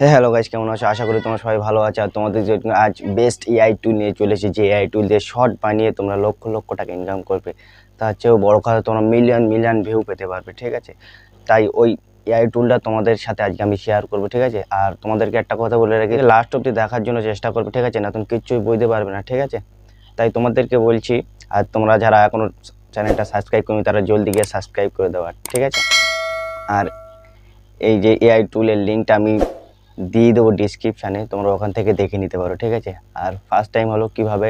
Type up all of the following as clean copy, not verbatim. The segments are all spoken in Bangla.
হ্যালো গাইস, কেমন আছো? আশা করি তোমরা সবাই ভালো আছো। আর তোমাদের জন্য আজ বেস্ট এআই টুল নিয়ে চলে এসেছি। যে এআই টুল দিয়ে শর্ট বানিয়ে তোমরা লক্ষ লক্ষ টাকা ইনকাম করবে, তার চেয়েও বড় কথা তোমরা মিলিয়ন মিলিয়ন ভিউ পেতে পারবে। ঠিক আছে, তাই ওই এআই টুলটা তোমাদের সাথে আজকে আমি শেয়ার করবো। ঠিক আছে, আর তোমাদেরকে একটা কথা বলে রাখি, লাস্ট অব্দি দেখার জন্য চেষ্টা করবে। ঠিক আছে, না তুমি কিচ্ছুই বুঝতে পারবে না। ঠিক আছে, তাই তোমাদেরকে বলছি, আর তোমরা যারা এখনো চ্যানেলটা সাবস্ক্রাইব করনি তারা জলদি গিয়ে সাবস্ক্রাইব করে দেওয়ার। ঠিক আছে, আর এই যে এআই টুলের লিঙ্কটা আমি দিয়ে দেবো ডিসক্রিপশানে, তোমরা ওখান থেকে দেখে নিতে পারো। ঠিক আছে, আর ফার্স্ট টাইম হলো কীভাবে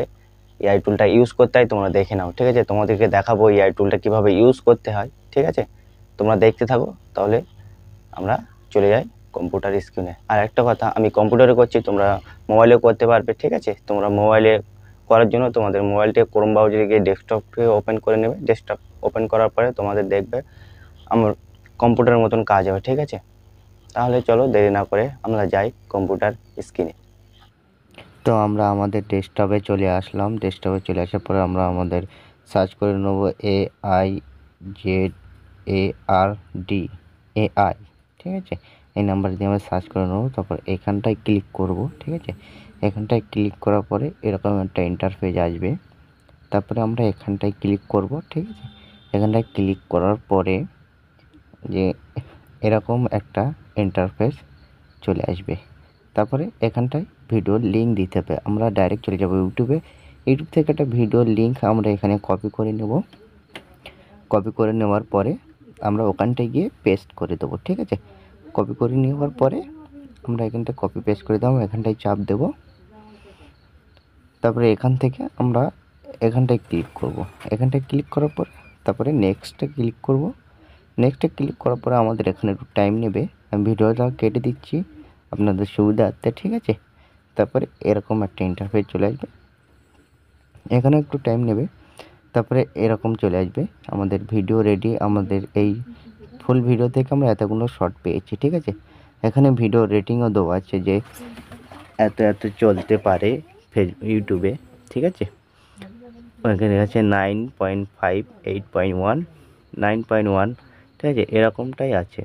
এআই টুলটা ইউজ করতে হয় তোমরা দেখে নাও। ঠিক আছে, তোমাদেরকে দেখাবো এআই টুলটা কীভাবে ইউজ করতে হয়। ঠিক আছে, তোমরা দেখতে থাকো, তাহলে আমরা চলে যাই কম্পিউটার স্ক্রিনে। আর একটা কথা, আমি কম্পিউটারে করছি, তোমরা মোবাইলেও করতে পারবে। ঠিক আছে, তোমরা মোবাইলে করার জন্য তোমাদের মোবাইলটা ক্রোম ব্রাউজারে গিয়ে ডেস্কটপকে ওপেন করে নেবে। ডেস্কটপ ওপেন করার পরে তোমাদের দেখবে আমার কম্পিউটারের মতন কাজ হবে। ঠিক আছে, তাহলে চলো দেরি না করে আমরা যাই কম্পিউটার স্ক্রিনে। তো আমরা আমাদের ডেস্কটপে চলে আসলাম। ডেস্কটপে চলে আসার পরে আমরা আমাদের সার্চ করে নেব AIZARD AI। ঠিক আছে, এই নাম্বার দিয়ে আমরা সার্চ করে নেব। তারপর এখানটায় ক্লিক করব। ঠিক আছে, এখানটায় ক্লিক করার পরে এরকম একটা ইন্টারফেস আসবে। তারপরে আমরা এখানটায় ক্লিক করব। ঠিক আছে, এখানটায় ক্লিক করার পরে যে এরকম একটা ইন্টারফেস চলে আসবে। তারপরে এখানটায় ভিডিওর লিঙ্ক দিতে হবে। আমরা ডাইরেক্ট চলে যাব ইউটিউবে। ইউটিউব থেকে একটা ভিডিওর লিঙ্ক আমরা এখানে কপি করে নেব। কপি করে নেওয়ার পরে আমরা ওখানটায় গিয়ে পেস্ট করে দেবো। ঠিক আছে, কপি করে নেওয়ার পরে আমরা এখানটায় কপি পেস্ট করে দেবো, এখানটায় চাপ দেব। তারপরে এখান থেকে আমরা এখানটায় ক্লিক করব। এখানটায় ক্লিক করার পর তারপরে নেক্সটে ক্লিক করব। নেক্সটে ক্লিক করার পরে আমাদের এখানে একটু টাইম নেবে। আমি ভিডিওটা কেটে দিচ্ছি আপনাদের সুবিধার্থে। ঠিক আছে, তারপরে এরকম একটা ইন্টারফেস চলে আসবে। এখানে একটু টাইম নেবে। তারপরে এরকম চলে আসবে আমাদের ভিডিও রেডি। আমাদের এই ফুল ভিডিও থেকে আমরা এতগুলো শর্ট পেয়েছি। ঠিক আছে, এখানে ভিডিও রেটিংও দেওয়া আছে যে এত এত চলতে পারে ইউটিউবে। ঠিক আছে, এখানে আছে 9.5, 8.1, 9.1। ঠিক আছে, এরকমটাই আছে।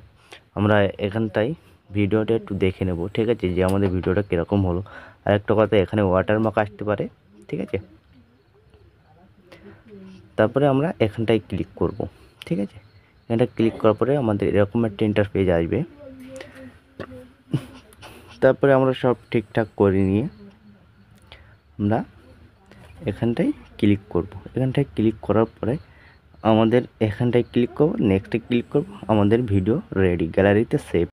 আমরা এখানটায় ভিডিওটা একটু দেখে নেব। ঠিক আছে, যে আমাদের ভিডিওটা কীরকম হলো। আর একটা কথা, এখানে ওয়াটারমার্ক আসতে পারে। ঠিক আছে, তারপরে আমরা এখানটায় ক্লিক করব। ঠিক আছে, এখানটা ক্লিক করার পরে আমাদের এরকম একটা ইন্টারফেস আসবে। তারপরে আমরা সব ঠিকঠাক করে নিয়ে আমরা এখানটায় ক্লিক করব। এখানটায় ক্লিক করার পরে আমাদের এখানটায় ক্লিক করব, নেক্সটে ক্লিক করব, আমাদের ভিডিও রেডি, গ্যালারিতে সেভ।